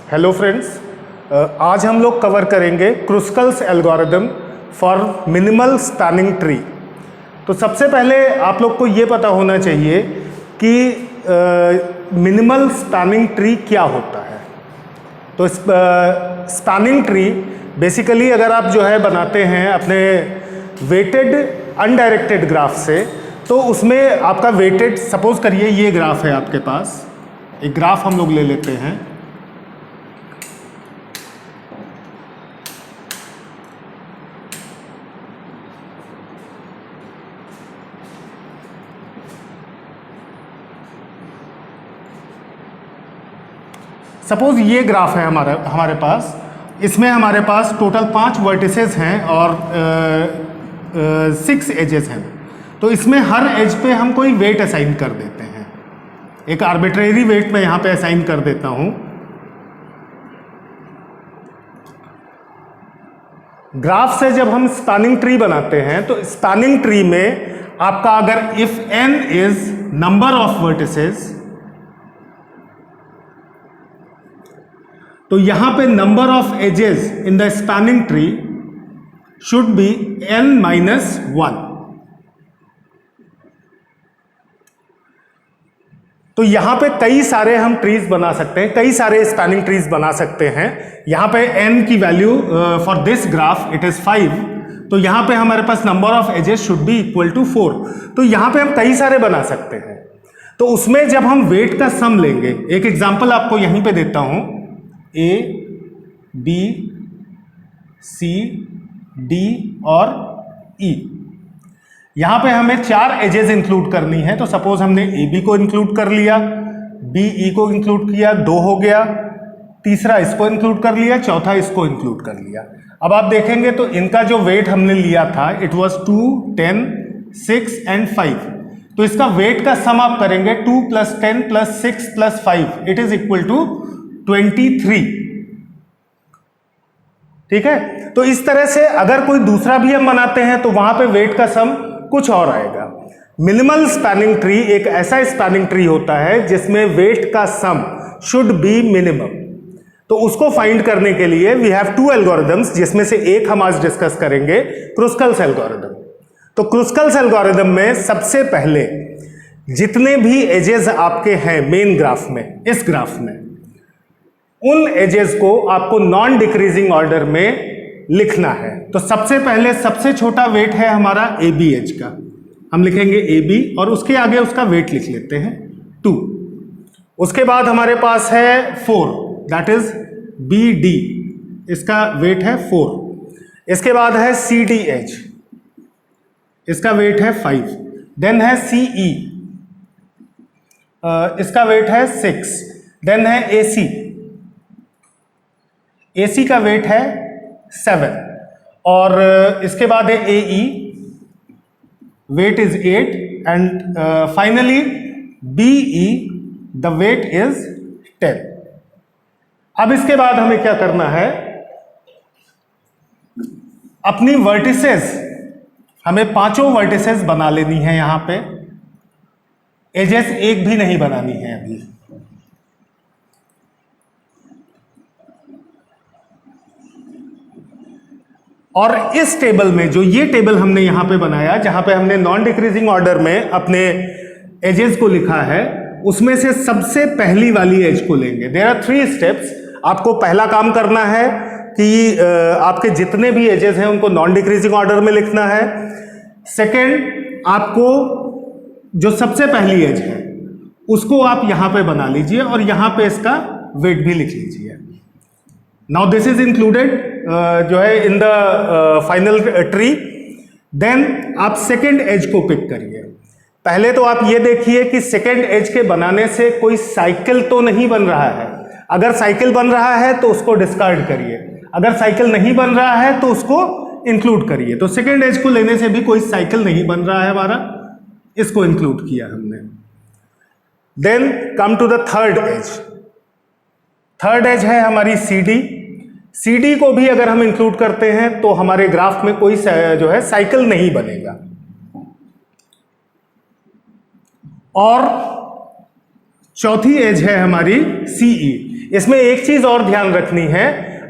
Hello friends, आज हम लोग कवर करेंगे Kruskal's algorithm for minimal spanning tree. तो सबसे पहले आप लोग को ये पता होना चाहिए कि मिनिमल स्पैनिंग ट्री क्या होता है। तो स्पैनिंग ट्री बेसिकली अगर आप जो है बनाते हैं अपने वेटेड अनडायरेक्टेड ग्राफ से, तो उसमें आपका वेटेड, सपोज करिए ये ग्राफ है आपके पास, एक ग्राफ हम लोग ले लेते हैं। सपोज ये ग्राफ है हमारे पास, इसमें हमारे पास टोटल 5 वर्टिसेस हैं और 6 एजेस हैं। तो इसमें हर एज पे हम कोई वेट असाइन कर देते हैं, एक आर्बिट्रेरी वेट मैं यहाँ पे असाइन कर देता हूँ। ग्राफ से जब हम स्पैनिंग ट्री बनाते हैं तो स्पैनिंग ट्री में आपका अगर if n is number of vertices, तो यहां पे number of edges in the spanning tree should be n-1। तो यहां पे कई सारे हम ट्रीज बना सकते हैं, कई सारे स्पैनिंग ट्रीज बना सकते हैं। यहां पे n की value for this graph it is 5, तो यहां पे हमारे पास number of edges should be equal to 4। तो यहां पे हम कई सारे बना सकते हैं। तो उसमें जब हम वेट का सम लेंगे, एक एग्जांपल आपको यहीं पे देता हूं, A, B, C, D और E। यहां पे हमें 4 एजेस इंक्लूड करनी है। तो सपोज हमने AB को इंक्लूड कर लिया, BE को इंक्लूड किया, 2 हो गया, तीसरा इसको इंक्लूड कर लिया, चौथा इसको इंक्लूड कर लिया। अब आप देखेंगे तो इनका जो वेट हमने लिया था इट वाज 2, 10, 6 एंड 5। तो इसका वेट का सम आप करेंगे 2 + 10 + 6 + 5 इट इज इक्वल टू 23। ठीक है। तो इस तरह से अगर कोई दूसरा भी हम बनाते हैं तो वहां पे वेट का सम कुछ और आएगा। मिनिमल स्पैनिंग ट्री एक ऐसा स्पैनिंग ट्री होता है जिसमें वेट का सम शुड बी मिनिमम। तो उसको फाइंड करने के लिए वी हैव 2 एल्गोरिदम्स, जिसमें से एक हम आज डिस्कस करेंगे, क्रुस्कल्स एल्गोरिदम। तो क्रुस्कल्स एल्गोरिदम में सबसे पहले जितने भी एजेस आपके हैं मेन ग्राफ में, इस ग्राफ में, उन एजेस को आपको नॉन डिक्रीजिंग ऑर्डर में लिखना है। तो सबसे पहले सबसे छोटा वेट है हमारा AB एज का, हम लिखेंगे AB और उसके आगे उसका वेट लिख लेते हैं 2। उसके बाद हमारे पास है 4, दैट इज BD, इसका वेट है 4। इसके बाद है CD एज, इसका वेट है 5। देन है CE, इसका वेट है 6। देन है AC का वेट है 7 और इसके बाद है AE, weight is 8 and finally BE, the weight is 10। अब इसके बाद हमें क्या करना है, अपनी वर्टिसेस, हमें 5 वर्टिसेस बना लेनी है। यहां पे एजेस एक भी नहीं बनानी है अभी। और इस टेबल में, जो ये टेबल हमने यहां पे बनाया, जहां पे हमने नॉन डिक्रीजिंग ऑर्डर में अपने एजेस को लिखा है, उसमें से सबसे पहली वाली एज को लेंगे। There are 3 steps. आपको पहला काम करना है कि आपके जितने भी एजेस हैं उनको नॉन डिक्रीजिंग ऑर्डर में लिखना है। सेकेंड, आपको जो सबसे पहली एज है उसको आप यहां पे बना लीजिए और यहां पे इसका वेट भी लिख लीजिए। नाउ दिस इज इंक्लूडेड जो है in the final tree. Then आप सेकेंड एज को पिक करिए। पहले तो आप ये देखिए कि सेकेंड एज के बनाने से कोई साइकिल तो नहीं बन रहा है। अगर साइकिल बन रहा है तो उसको डिस्कार्ड करिए, अगर साइकिल नहीं बन रहा है तो उसको इंक्लूड करिए। तो सेकेंड एज को लेने से भी कोई साइकिल नहीं बन रहा है हमारा, इसको इंक्लूड किया हमने। Then come to the third edge. Third edge है हमारी CD को भी अगर हम इंक्लूड करते हैं तो हमारे ग्राफ में कोई जो है साइकिल नहीं बनेगा। और चौथी एज है हमारी CE। इसमें एक चीज और ध्यान रखनी है,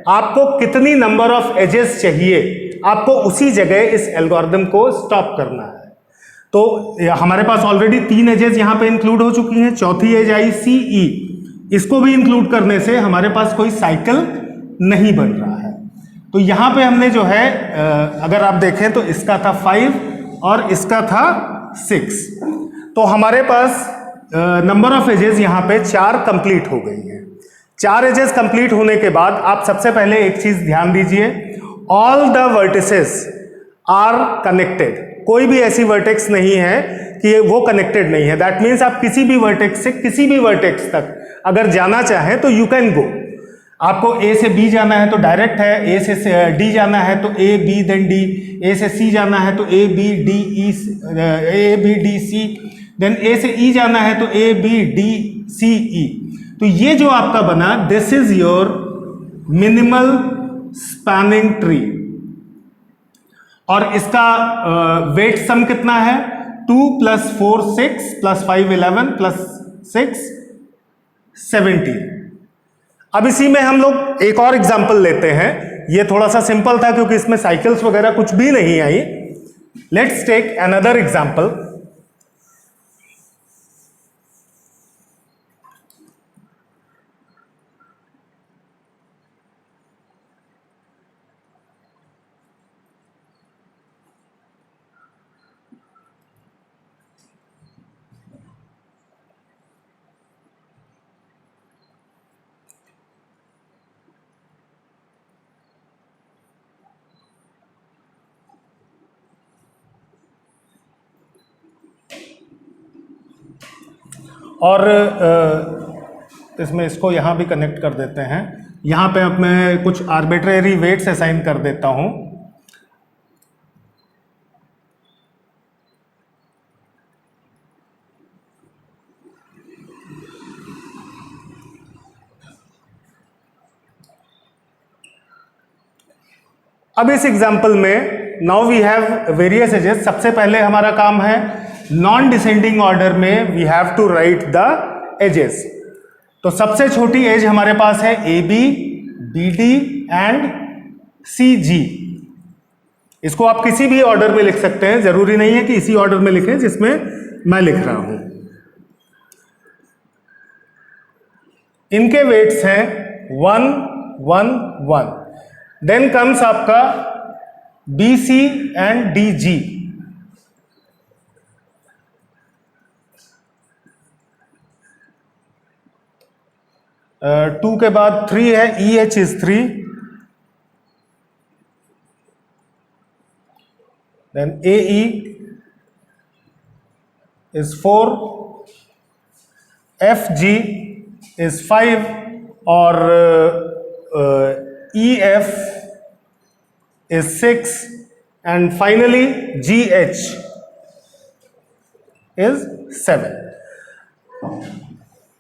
आपको कितनी नंबर ऑफ एजेस चाहिए, आपको उसी जगह इस एल्गोरिदम को स्टॉप करना है। तो हमारे पास ऑलरेडी 3 एजेस यहां पे इंक्लूड हो चुकी हैं, चौथी एज आई सी ई, इसको भी इंक्लूड करने से हमारे पास कोई साइकिल नहीं बन रहा है। तो यहां पे हमने जो है अगर आप देखें तो इसका था 5 और इसका था 6, तो हमारे पास नंबर ऑफ एजेस यहां पे 4 कंप्लीट हो गई हैं। 4 एजेस कंप्लीट होने के बाद आप सबसे पहले एक चीज ध्यान दीजिए, all the vertices are connected. कोई भी ऐसी वर्टेक्स नहीं है कि वो कनेक्टेड नहीं है। दैट मीन्स आप किसी भी वर्टेक्स से किसी भी वर्टेक्स तक अगर जाना चाहें तो यू कैन गो। आपको ए से बी जाना है तो डायरेक्ट है, ए से डी जाना है तो A B then D, A से सी जाना है तो A B D E, A B D C, then A से ई जाना है तो ए बी डी सी ई। तो ये जो आपका बना, this is your minimal spanning tree. और इसका वेट सम कितना है, 2 + 4 6 + 5 11 + 6 17। अब इसी में हम लोग एक और एग्जांपल लेते हैं। ये थोड़ा सा सिंपल था क्योंकि इसमें साइकिल्स वगैरह कुछ भी नहीं आई। Let's take another example. और इसमें इसको यहाँ भी कनेक्ट कर देते हैं। यहाँ पे अब मैं कुछ आर्बिट्रेरी वेट्स असाइन कर देता हूँ। अब इस एग्जाम्पल में now we have various ages. सबसे पहले हमारा काम है नॉन डिसेंडिंग ऑर्डर में we have to write the ages. तो सबसे छोटी एज हमारे पास है A B, B D and C G. इसको आप किसी भी ऑर्डर में लिख सकते हैं, जरूरी नहीं है कि इसी ऑर्डर में लिखें जिसमें मैं लिख रहा हूं। इनके वेट्स हैं 1 1 1। देन कम्स आपका B C and D G. Two के बाद 3 है, E H is 3, then A E is 4, F G is 5 और E F is 6 and finally G H is 7।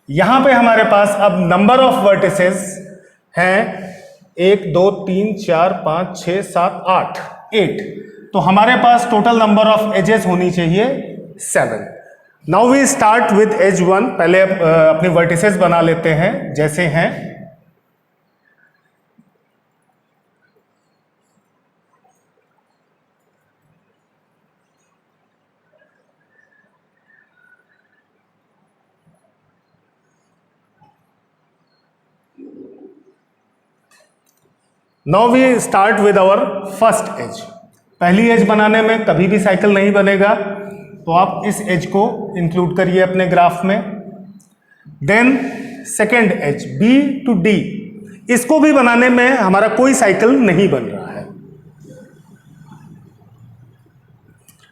यहां पे हमारे पास अब नंबर ऑफ वर्टिसेस हैं 1 2 3 4 5 6 7 8 8। तो हमारे पास टोटल नंबर ऑफ एजेस होनी चाहिए 7। Now we start with edge 1। पहले अपने वर्टिसेस बना लेते हैं जैसे हैं। Now we start with our first edge. पहली एज बनाने में कभी भी साइकिल नहीं बनेगा, तो आप इस एज को इंक्लूड करिए अपने ग्राफ में। Then second edge B to D, इसको भी बनाने में हमारा कोई साइकिल नहीं बन रहा है।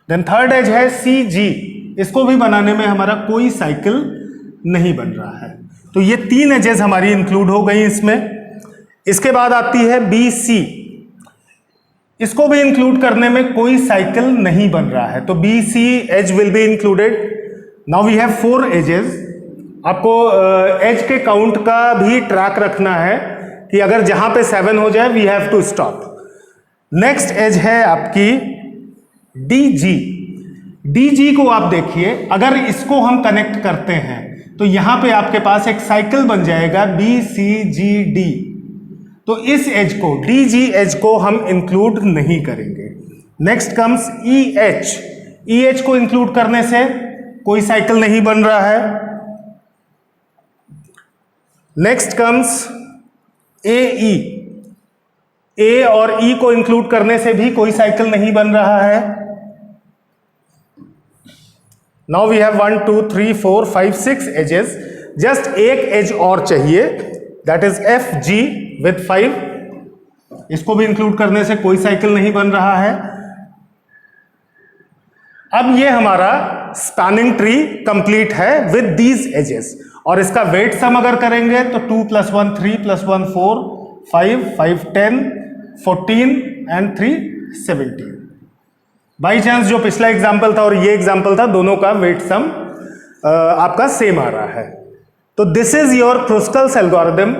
देन थर्ड एज है सी जी, इसको भी बनाने में हमारा कोई साइकिल नहीं बन रहा है। तो ये 3 एजेस हमारी इंक्लूड हो गई इसमें। इसके बाद आती है बी सी, इसको भी इंक्लूड करने में कोई साइकिल नहीं बन रहा है, तो B C edge will be included. Now we have 4 edges. आपको एज के काउंट का भी ट्रैक रखना है कि अगर जहां पे 7 हो जाए we have to stop. Next edge है आपकी डी जी। डी जी को आप देखिए, अगर इसको हम कनेक्ट करते हैं तो यहां पे आपके पास एक साइकिल बन जाएगा BCGD। तो इस एज को, DG एज को हम इंक्लूड नहीं करेंगे। Next comes EH। EH को इंक्लूड करने से कोई साइकिल नहीं बन रहा है। Next comes AE। A और E को इंक्लूड करने से भी कोई साइकिल नहीं बन रहा है। Now we have 1 2 3 4 5 6 edges. Just एक एज और चाहिए, दैट इज FG विथ 5। इसको भी इंक्लूड करने से कोई साइकिल नहीं बन रहा है। अब ये हमारा स्पैनिंग ट्री कंप्लीट है विद दीज एजेस। और इसका वेट सम अगर करेंगे तो 2 + 1 3 + 1 4 5 5 10 14 एंड 3 17। बाई चांस जो पिछला एग्जाम्पल था और ये एग्जाम्पल था, दोनों का वेट सम आपका सेम आ रहा है। तो this is your Kruskal's algorithm